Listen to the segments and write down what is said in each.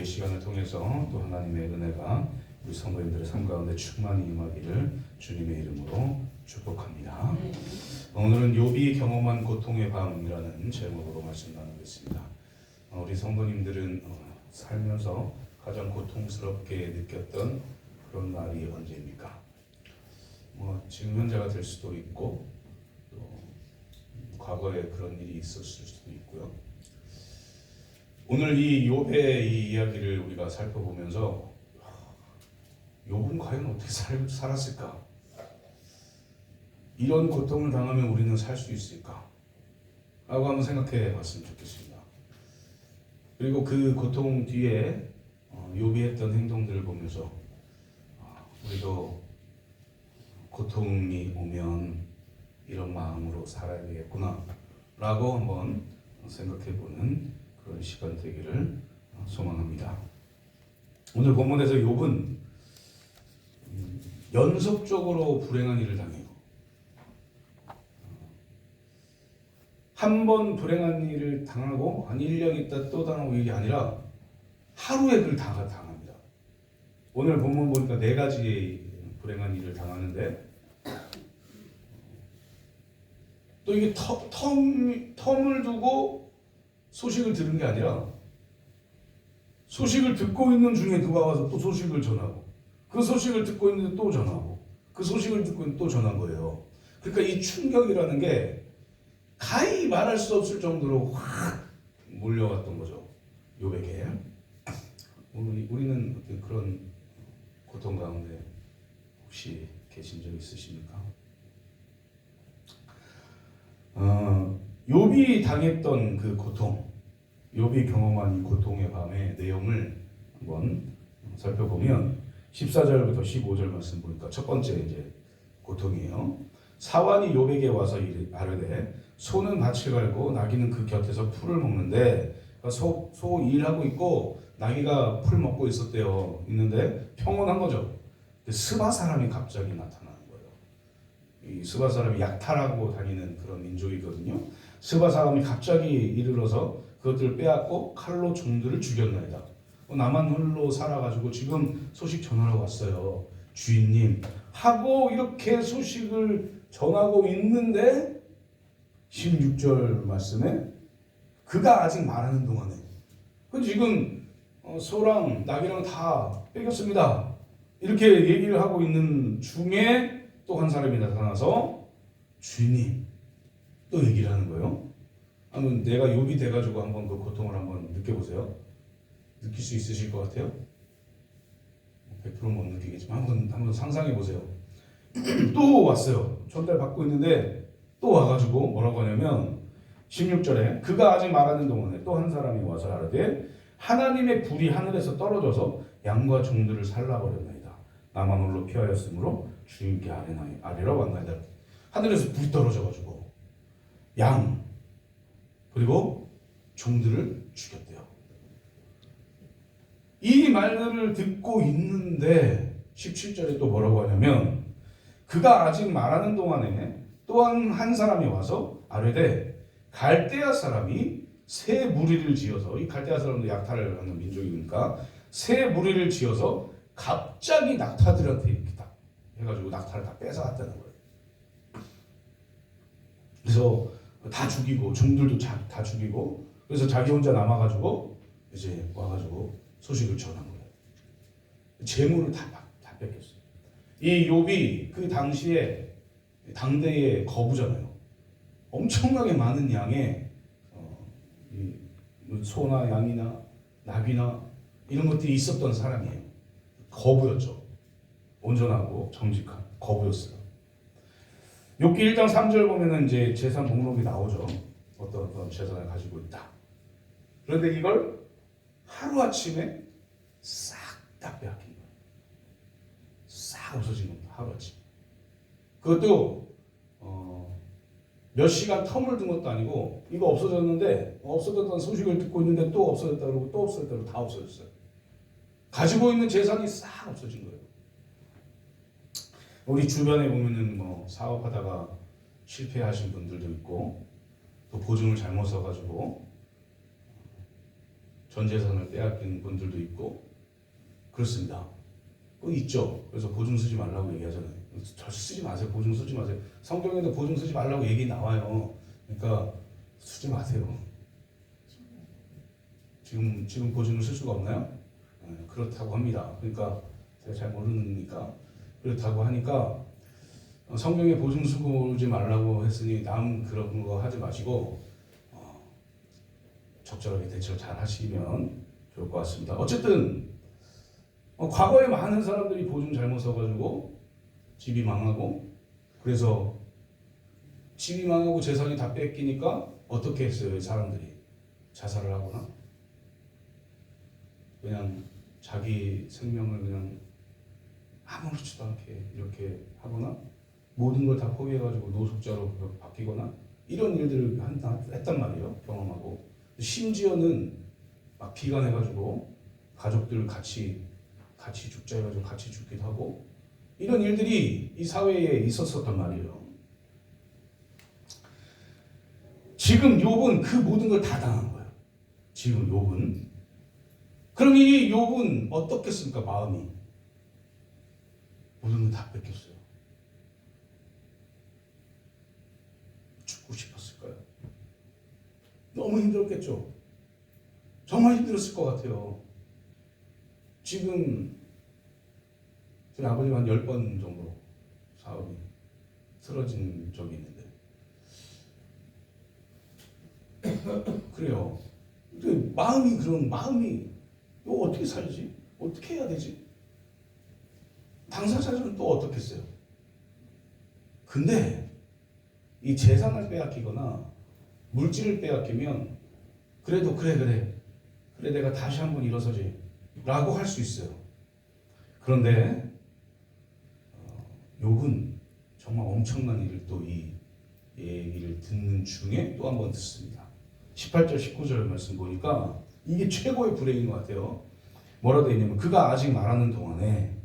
이 시간을 통해서 또 하나님의 은혜가 우리 성도님들의 삶 가운데 충만히 임하기를 주님의 이름으로 축복합니다. 오늘은 욥이 경험한 고통의 밤이라는 제목으로 말씀 나누겠습니다. 우리 성도님들은 살면서 가장 고통스럽게 느꼈던 그런 날이 언제입니까? 지금 현재가 될 수도 있고 또 과거에 그런 일이 있었을 수도 있고요. 오늘 이 욥의 이 이야기를 우리가 살펴보면서 욥은 과연 어떻게 살았을까? 이런 고통을 당하면 우리는 살 수 있을까? 라고 한번 생각해 봤으면 좋겠습니다. 그리고 그 고통 뒤에 욥이 했던 행동들을 보면서 우리도 고통이 오면 이런 마음으로 살아야 되겠구나 라고 한번 생각해 보는 그런 시간 되기를 소망합니다. 오늘 본문에서 욥은 연속적으로 불행한 일을 당해요. 한 번 불행한 일을 당하고 한 1년 있다 또 당하고 이게 아니라 하루에 그걸 당합니다. 오늘 본문 보니까 4가지의 불행한 일을 당하는데 또 이게 텀을 두고 소식을 들은 게 아니라 소식을 듣고 있는 중에 누가 와서 또 소식을 전하고 그 소식을 듣고 있는데 또 전하고 그 소식을 듣고 있는데 또 전한 거예요. 그러니까 이 충격이라는 게 가히 말할 수 없을 정도로 확 몰려왔던 거죠. 욥에게. 우리는 어떤 그런 고통 가운데 혹시 계신 적 있으십니까? 욥이 당했던 그 고통, 욥이 경험한 이 고통의 밤의 내용을 한번 살펴보면 14절부터 15절 말씀 보니까 첫 번째 이제 고통이에요. 사환이 욥에게 와서 아뢰되 소는 밭을 갈고 나귀는 그 곁에서 풀을 먹는데 소 일하고 있고 나귀가 풀 먹고 있는데 평온한 거죠. 스바 사람이 갑자기 나타나는 거예요. 이 스바 사람이 약탈하고 다니는 그런 민족이거든요. 스바 사람이 갑자기 이르러서 그것들을 빼앗고 칼로 종들을 죽였나이다. 나만 홀로 살아가지고 지금 소식 전하러 왔어요. 주인님 하고 이렇게 소식을 전하고 있는데 16절 말씀에 그가 아직 말하는 동안에 지금 소랑 나귀랑 다 뺏겼습니다. 이렇게 얘기를 하고 있는 중에 또 한 사람이 나타나서 주인님 또 얘기를 하는 거예요. 한번 내가 욥이 돼가지고 한번 그 고통을 한번 느껴보세요. 느낄 수 있으실 것 같아요? 100%는 못 느끼겠지만 한번 상상해 보세요. 또 왔어요. 전달 받고 있는데 또 와가지고 뭐라고 하냐면 16절에 그가 아직 말하는 동안에 또 한 사람이 와서 아뢰되 하나님의 불이 하늘에서 떨어져서 양과 종들을 살라버렸나이다. 나만 홀로 피하였으므로 주인께 아뢰러 왔나이다. 하늘에서 불이 떨어져가지고 양 그리고 종들을 죽였대요. 이 말들을 듣고 있는데 17절에 또 뭐라고 하냐면 그가 아직 말하는 동안에 또한 한 사람이 와서 아뢰되 갈대아 사람이 새 무리를 지어서 이 갈대아 사람도 약탈을 하는 민족이니까 새 무리를 지어서 갑자기 낙타들한테 이렇게 딱 해가지고 낙타를 다 뺏어갔다는 거예요. 그래서 다 죽이고 종들도 다 죽이고 그래서 자기 혼자 남아가지고 이제 와가지고 소식을 전한 거예요. 재물을 다 뺏겼어요. 이 욥이 그 당시에 당대의 거부잖아요. 엄청나게 많은 양의 소나 양이나 나귀나 이런 것들이 있었던 사람이에요. 거부였죠. 온전하고 정직한 거부였어요. 욥기 1장 3절 보면은 이제 재산 목록이 나오죠. 어떤 재산을 가지고 있다. 그런데 이걸 하루아침에 싹 다 빼앗긴 거예요. 싹 없어진 겁니다. 하루아침에. 그것도 몇 시간 텀을 둔 것도 아니고 이거 없어졌는데 없어졌다는 소식을 듣고 있는데 또 없어졌다 그러고 또 없어졌다 그러고 다 없어졌어요. 가지고 있는 재산이 싹 없어진 거예요. 우리 주변에 보면은 사업하다가 실패하신 분들도 있고 또 보증을 잘못 써가지고 전 재산을 빼앗긴 분들도 있고 그렇습니다. 있죠. 그래서 보증 쓰지 말라고 얘기하잖아요. 절 쓰지 마세요. 보증 쓰지 마세요. 성경에도 보증 쓰지 말라고 얘기 나와요. 그러니까 쓰지 마세요. 지금 보증을 쓸 수가 없나요? 그렇다고 합니다. 그러니까 제가 잘 모르니까 그렇다고 하니까 성경에 보증 쓰지 말라고 했으니 남 그런 거 하지 마시고 적절하게 대처를 잘 하시면 좋을 것 같습니다. 어쨌든 과거에 많은 사람들이 보증 잘못 써가지고 집이 망하고 그래서 집이 망하고 재산이 다 뺏기니까 어떻게 했어요? 사람들이 자살을 하거나 그냥 자기 생명을 그냥 아무렇지도 않게 이렇게 하거나 모든 걸 다 포기해가지고 노숙자로 바뀌거나 이런 일들을 했단 말이에요. 경험하고 심지어는 막 비관해가지고 가족들 같이 죽자 해가지고 같이 죽기도 하고 이런 일들이 이 사회에 있었단 말이에요. 지금 욥은 그 모든 걸 다 당한 거예요. 지금 욥은. 그럼 이 욥은 어떻겠습니까? 마음이 모든 걸 다 뺏겼어요. 죽고 싶었을까요? 너무 힘들었겠죠. 정말 힘들었을 것 같아요. 지금 저희 아버지가 한 10번 정도 사업이 쓰러진 적이 있는데 그래요. 근데 마음이 이거 어떻게 살지? 어떻게 해야 되지? 당사자들은 또 어떻게 했어요? 근데 이 재산을 빼앗기거나 물질을 빼앗기면 그래도 그래 내가 다시 한번 일어서지 라고 할 수 있어요. 그런데 욥은 정말 엄청난 일을 또 이 얘기를 듣는 중에 또 한 번 듣습니다. 18절 19절 말씀 보니까 이게 최고의 불행인 것 같아요. 뭐라 되어 있냐면 그가 아직 말하는 동안에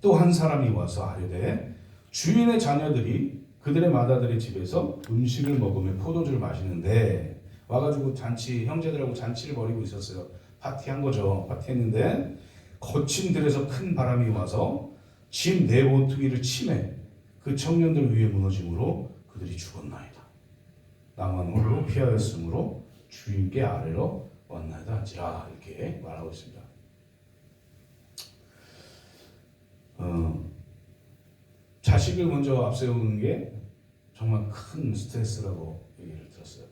또 한 사람이 와서 아뢰되 주인의 자녀들이 그들의 맏아들의 집에서 음식을 먹으며 포도주를 마시는데 와가지고 형제들하고 잔치를 벌이고 있었어요. 파티한 거죠. 파티했는데 거친 들에서 큰 바람이 와서 집 네 모퉁이를 치매 그 청년들 위에 무너짐으로 그들이 죽었나이다. 나만 홀로 피하였으므로 주인께 아뢰러 왔나이다 한지라 이렇게 말하고 있습니다. 자식을 먼저 앞세우는 게 정말 큰 스트레스라고 얘기를 들었어요.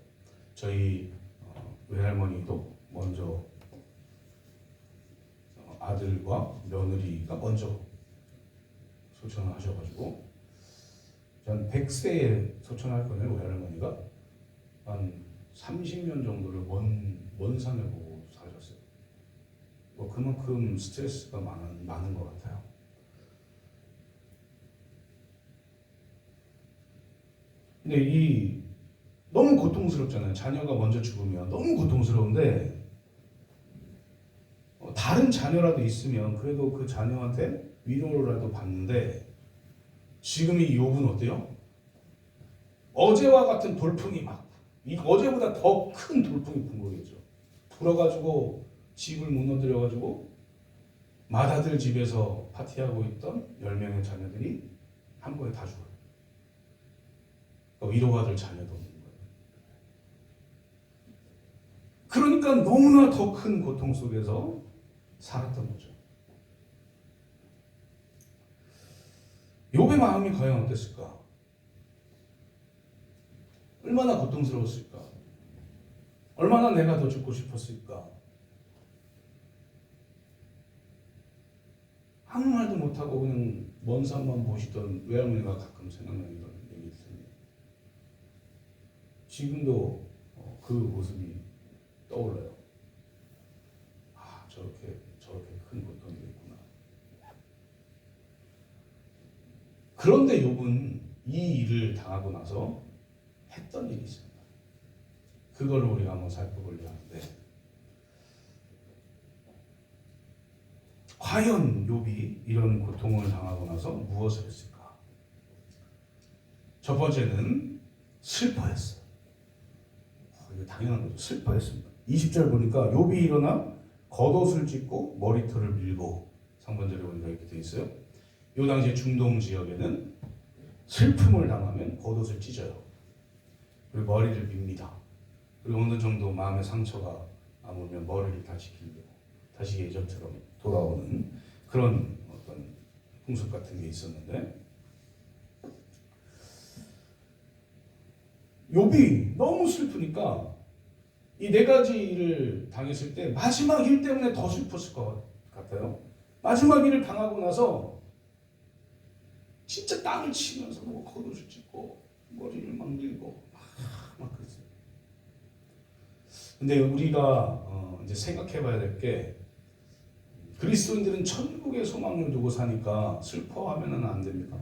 저희 외할머니도 먼저 아들과 며느리가 먼저 소천을 하셔가지고 전 100세에 소천할 거네요. 외할머니가 한 30년 정도를 먼 산을 보고 사셨어요. 그만큼 스트레스가 많은 것 같아요. 근데 너무 고통스럽잖아요. 자녀가 먼저 죽으면 너무 고통스러운데 다른 자녀라도 있으면 그래도 그 자녀한테 위로라도 받는데 지금 이 욥은 어때요? 어제와 같은 돌풍이 어제보다 더 큰 돌풍이 분 거겠죠. 불어가지고 집을 무너뜨려가지고 맏아들 집에서 파티하고 있던 10명의 자녀들이 한 번에 다 죽어요. 위로받을 자녀도 없는 거예요. 그러니까 너무나 더 큰 고통 속에서 살았던 거죠. 욥의 마음이 과연 어땠을까? 얼마나 고통스러웠을까? 얼마나 내가 더 죽고 싶었을까? 아무 말도 못하고 그냥 먼 산만 보시던 외할머니가 가끔 생각나는 이런 얘기 있습니다. 지금도 그 모습이 떠올라요. 저렇게 큰 고통이 있구나. 그런데 욥은 이 일을 당하고 나서 했던 일이 있습니다. 그걸 우리가 한번 살펴보려고 하는데 과연 욥이 이런 고통을 당하고 나서 무엇을 했을까? 첫 번째는 슬퍼했어요. 이거 당연한 거죠. 슬퍼했습니다. 20절 보니까 욥이 일어나 겉옷을 찢고 머리털을 밀고, 상반절에 보니까 이렇게 돼 있어요. 이 당시 중동 지역에는 슬픔을 당하면 겉옷을 찢어요. 그리고 머리를 밉니다. 그리고 어느 정도 마음의 상처가 남으면 머리를 다시 길고 다시 예전처럼 돌아오는 그런 어떤 풍습 같은 게 있었는데, 욥이 너무 슬프니까 이 네 가지를 당했을 때 마지막 일 때문에 더 슬펐을 것 같아요. 마지막 일을 당하고 나서 진짜 땅을 치면서 뭐 겉옷을 찢고 머리를 막 밀고 막 그랬어요. 근데 우리가 이제 생각해봐야 될 게, 그리스도인들은 천국의 소망을 두고 사니까 슬퍼하면은 안 됩니다.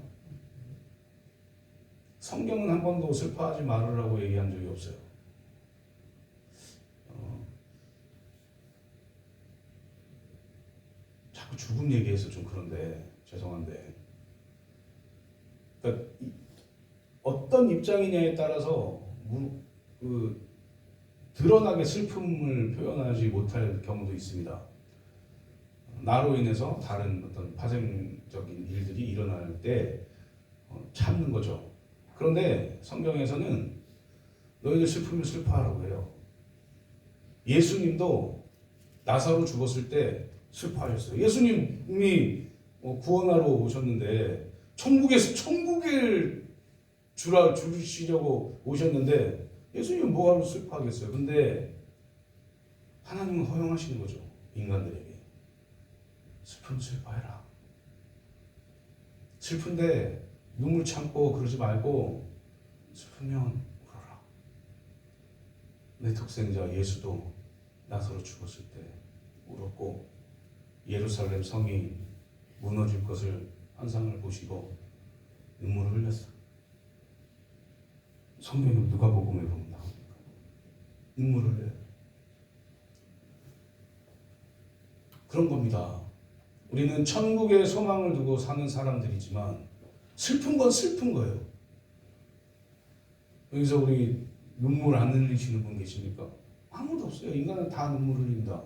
성경은 한 번도 슬퍼하지 말으라고 얘기한 적이 없어요. 자꾸 죽음 얘기해서 좀 그런데 죄송한데, 그러니까 어떤 입장이냐에 따라서 드러나게 슬픔을 표현하지 못할 경우도 있습니다. 나로 인해서 다른 어떤 파생적인 일들이 일어날 때 참는 거죠. 그런데 성경에서는 너희들 슬프면 슬퍼하라고 해요. 예수님도 나사로 죽었을 때 슬퍼하셨어요. 예수님이 구원하러 오셨는데 천국을 주시려고 오셨는데 예수님은 뭐하러 슬퍼하겠어요. 근데 하나님은 허용하시는 거죠. 인간들에게. 슬프면 슬퍼해라. 슬픈데 눈물 참고 그러지 말고 슬프면 울어라. 내 독생자 예수도 나사로 죽었을 때 울었고, 예루살렘 성이 무너질 것을 환상을 보시고 눈물을 흘렸어. 성경은 누가복음에 보면 나옵니다. 눈물을 흘려요. 그런 겁니다. 우리는 천국의 소망을 두고 사는 사람들이지만 슬픈 건 슬픈 거예요. 여기서 우리 눈물 안 흘리시는 분 계십니까? 아무도 없어요. 인간은 다 눈물 흘린다.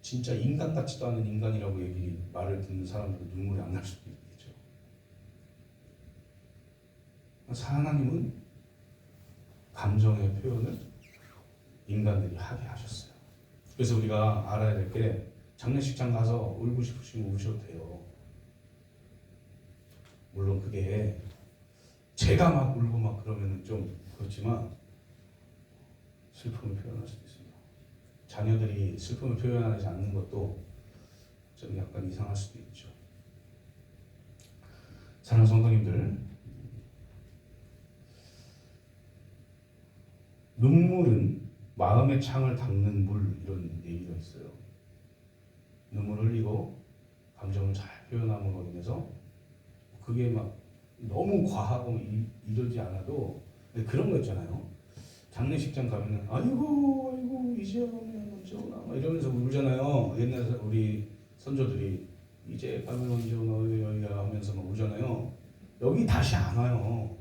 진짜 인간 같지도 않은 인간이라고 말을 듣는 사람들은 눈물이 안 날 수도 있겠죠. 하나님은 감정의 표현을 인간들이 하게 하셨어요. 그래서 우리가 알아야 될 게, 장례식장 가서 울고 싶으시면 우셔도 돼요. 물론 그게 제가 막 울고 막 그러면 좀 그렇지만 슬픔을 표현할 수도 있습니다. 자녀들이 슬픔을 표현하지 않는 것도 좀 약간 이상할 수도 있죠. 사랑하는 성도님들, 눈물은 마음의 창을 닦는 물, 이런 얘기가 있어요. 눈물 흘리고 감정을 잘 표현함으로 인해서 그게 막 너무 과하고 이러지 않아도, 그런 거 있잖아요. 장례식장 가면은 아이고 이제 오면 언제 오나 막 이러면서 울잖아요. 옛날에 우리 선조들이 이제 가면 언제 오나 하면서 막 울잖아요. 여기 다시 안 와요.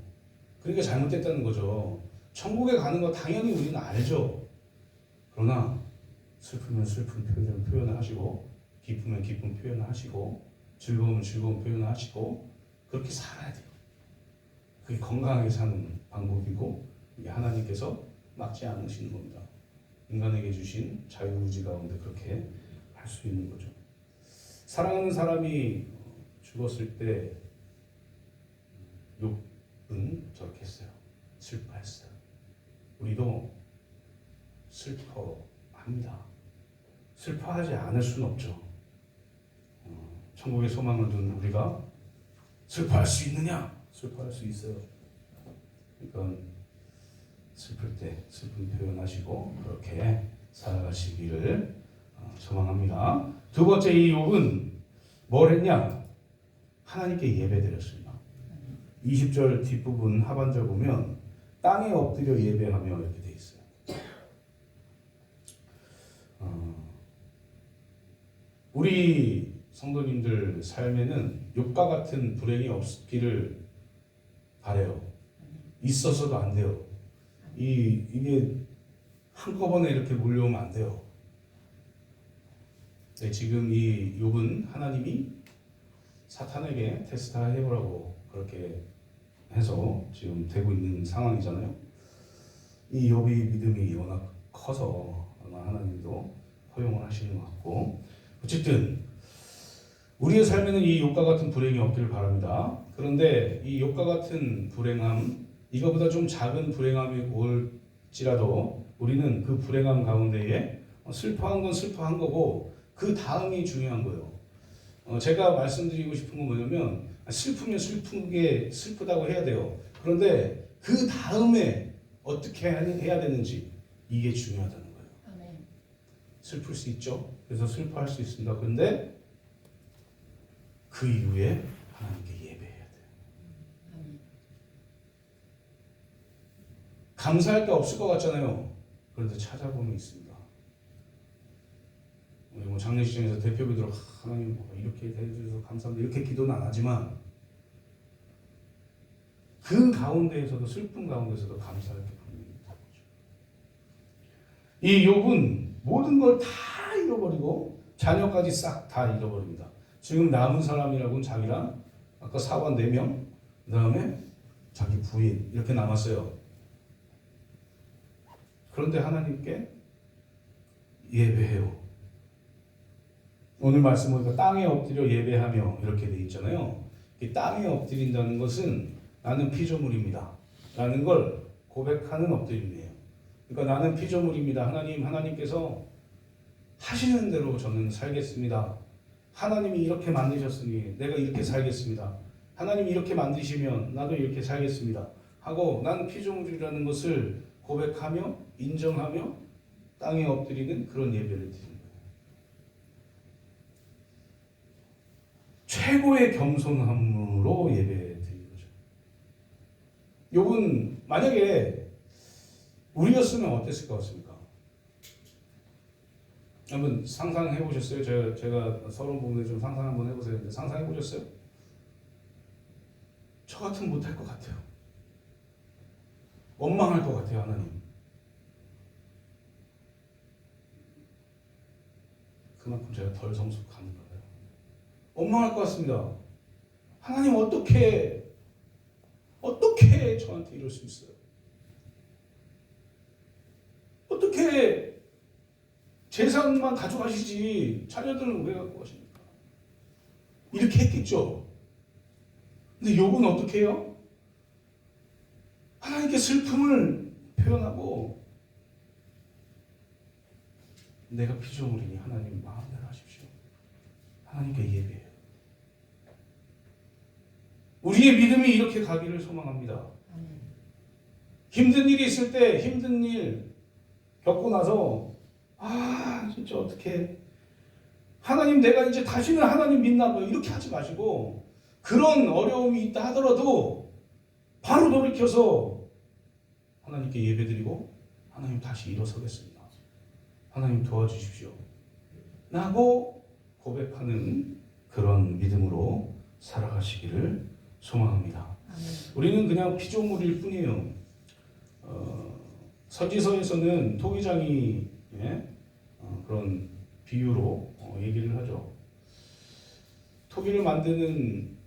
그러니까 잘못됐다는 거죠. 천국에 가는 거 당연히 우리는 알죠. 그러나 슬프면 슬픈 표현을 하시고, 기쁘면 기쁜 표현을 하시고, 즐거우면 즐거운 표현을 하시고, 그렇게 살아야 돼요. 그게 건강하게 사는 방법이고, 이게 하나님께서 막지 않으시는 겁니다. 인간에게 주신 자유의지 가운데 그렇게 할 수 있는 거죠. 사랑하는 사람이 죽었을 때 욥은 저렇게 했어요. 슬퍼했어요. 우리도 슬퍼합니다. 슬퍼하지 않을 수는 없죠. 천국의 소망을 둔 우리가 슬퍼할 수 있느냐? 슬퍼할 수 있어요. 그러니까 슬플 때 슬픈 표현하시고 그렇게 살아가시기를 소망합니다. 두 번째, 이 욥은 뭘 했냐? 하나님께 예배드렸습니다. 20절 뒷부분 하반절 보면 땅에 엎드려 예배하며 이렇게 돼 있어요. 우리 성도님들 삶에는 욥과 같은 불행이 없기를 바래요. 있어서도 안 돼요. 이게 한꺼번에 이렇게 몰려오면 안 돼요. 네, 지금 이 욥은 하나님이 사탄에게 테스트 해보라고 그렇게 해서 지금 되고 있는 상황이잖아요. 이 욥이 믿음이 워낙 커서 아마 하나님도 허용을 하시는 것 같고, 어쨌든 우리의 삶에는 이 욥과 같은 불행이 없기를 바랍니다. 그런데 이 욥과 같은 불행함, 이거보다 좀 작은 불행함이 올지라도 우리는 그 불행함 가운데에 슬퍼한 건 슬퍼한 거고 그 다음이 중요한 거예요. 제가 말씀드리고 싶은 건 뭐냐면, 슬프면 슬픈 게 슬프다고 해야 돼요. 그런데 그 다음에 어떻게 해야 되는지, 이게 중요하다는 거예요. 아멘. 슬플 수 있죠. 그래서 슬퍼할 수 있습니다. 그런데 그 이후에 하나님께 예배해야 돼요. 아멘. 감사할 게 없을 것 같잖아요. 그런데 찾아보면 있습니다. 뭐 장례식장에서 대표비들 하나님 이렇게 해주셔서 감사합니다 이렇게 기도는 안 하지만, 그 가운데에서도, 슬픈 가운데서도 감사할 게 분명히 있다는 거죠. 이 욥은 모든 걸 다 잃어버리고 자녀까지 싹 다 잃어버립니다. 지금 남은 사람이라고는 자기랑 아까 사관 4명, 그 다음에 자기 부인 이렇게 남았어요. 그런데 하나님께 예배해요. 오늘 말씀 보니까 땅에 엎드려 예배하며 이렇게 돼 있잖아요. 이 땅에 엎드린다는 것은 나는 피조물입니다 라는 걸 고백하는 엎드림이에요. 그러니까 나는 피조물입니다. 하나님께서 하시는 대로 저는 살겠습니다. 하나님이 이렇게 만드셨으니 내가 이렇게 살겠습니다. 하나님이 이렇게 만드시면 나도 이렇게 살겠습니다 하고, 나는 피조물이라는 것을 고백하며 인정하며 땅에 엎드리는 그런 예배를 드리는 거예요. 최고의 겸손함으로 예배 드리는 거죠. 욥은 만약에 우리였으면 어땠을 것 같습니까? 한번 상상해 보셨어요? 제가 서론 부분에 좀 상상 한번 해보세요. 상상해 보셨어요? 저 같으면 못할 것 같아요. 원망할 것 같아요, 하나님. 그만큼 제가 덜 성숙한가 봐요. 원망할 것 같습니다. 하나님 어떻게 저한테 이럴 수 있어요? 어떻게 재산만 가져가시지 자녀들은 왜 갖고 가십니까? 이렇게 했겠죠. 근데 욥은 어떻게 해요? 하나님께 슬픔을 표현하고, 내가 피조물이니 하나님 마음대로 하십시오. 하나님께 예배해요. 우리의 믿음이 이렇게 가기를 소망합니다. 힘든 일이 있을 때, 힘든 일 겪고 나서 진짜 어떻게 하나님, 내가 이제 다시는 하나님 믿나 봐요 이렇게 하지 마시고, 그런 어려움이 있다 하더라도 바로 돌이켜서 하나님께 예배드리고, 하나님 다시 일어서겠습니다, 하나님 도와주십시오 라고 고백하는 그런 믿음으로 살아가시기를 소망합니다. 우리는 그냥 피조물일 뿐이에요. 서지서에서는 토기장이 그런 비유로 얘기를 하죠. 토기를 만드는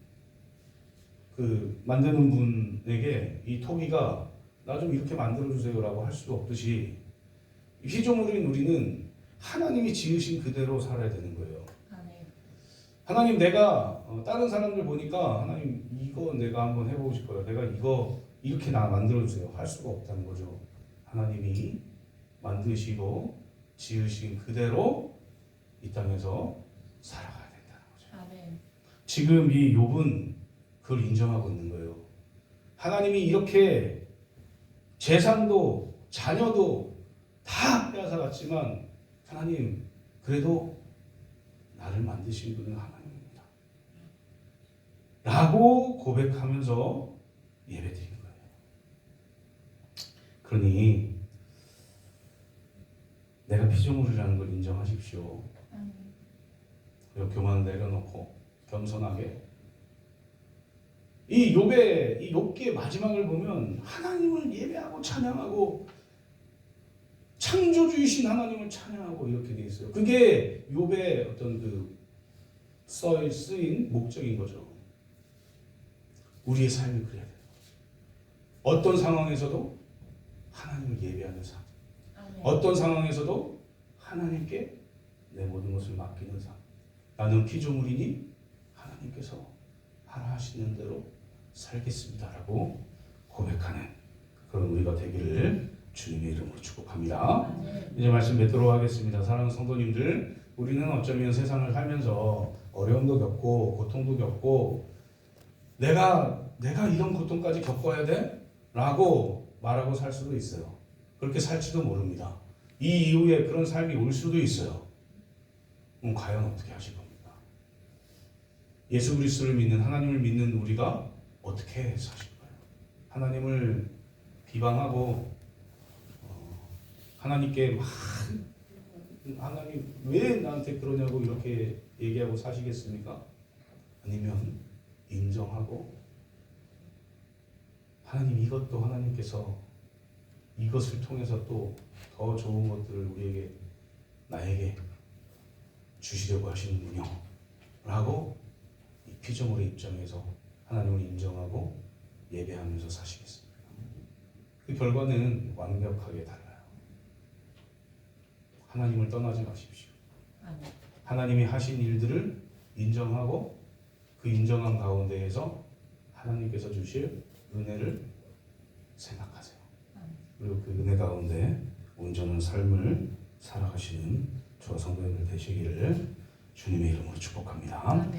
분에게 이 토기가 나 좀 이렇게 만들어주세요라고 할 수도 없듯이, 피조물인 우리는 하나님이 지으신 그대로 살아야 되는 거예요. 하나님, 내가 다른 사람들 보니까 하나님 이거 내가 한번 해보고 싶어요. 내가 이거 이렇게 나 만들어주세요. 할 수가 없다는 거죠. 하나님이 만드시고 지으신 그대로 이 땅에서 살아가야 된다는 거죠. 아멘. 지금 이 욥은 그걸 인정하고 있는 거예요. 하나님이 이렇게 재산도 자녀도 다 빼앗아갔지만, 하나님 그래도 나를 만드신 분은 하나님입니다 라고 고백하면서 예배드린 거예요. 그러니 내가 피조물이라는 걸 인정하십시오. 그리고 교만을 내려놓고 겸손하게, 이 욥기의 마지막을 보면 하나님을 예배하고 찬양하고 창조주이신 하나님을 찬양하고 이렇게 돼 있어요. 그게 욥의 어떤 그 쓰인 목적인 거죠. 우리의 삶이 그래야 돼요. 어떤 상황에서도 하나님을 예배하는 삶. 어떤 상황에서도 하나님께 내 모든 것을 맡기는 삶. 나는 피조물이니 하나님께서 하라 하시는 대로 살겠습니다라고 고백하는 그런 우리가 되기를 주님의 이름으로 축복합니다. 이제 말씀 맺도록 하겠습니다. 사랑하는 성도님들, 우리는 어쩌면 세상을 살면서 어려움도 겪고 고통도 겪고 내가 이런 고통까지 겪어야 돼? 라고 말하고 살 수도 있어요. 그렇게 살지도 모릅니다. 이 이후에 그런 삶이 올 수도 있어요. 그럼 과연 어떻게 하실 겁니까? 예수 그리스도를 믿는, 하나님을 믿는 우리가 어떻게 사실까요? 하나님을 비방하고 하나님께 막 하나님 왜 나한테 그러냐고 이렇게 얘기하고 사시겠습니까? 아니면 인정하고 하나님 이것도 하나님께서 이것을 통해서 또 더 좋은 것들을 우리에게 나에게 주시려고 하시는군요 라고 이 피조물의 입장에서 하나님을 인정하고 예배하면서 사시겠습니까? 그 결과는 완벽하게 달라요. 하나님을 떠나지 마십시오. 하나님이 하신 일들을 인정하고 그 인정한 가운데에서 하나님께서 주실 은혜를 생각하세요. 그리고 그 은혜 가운데 온전한 삶을 살아가시는 저와 성도님들 되시기를 주님의 이름으로 축복합니다.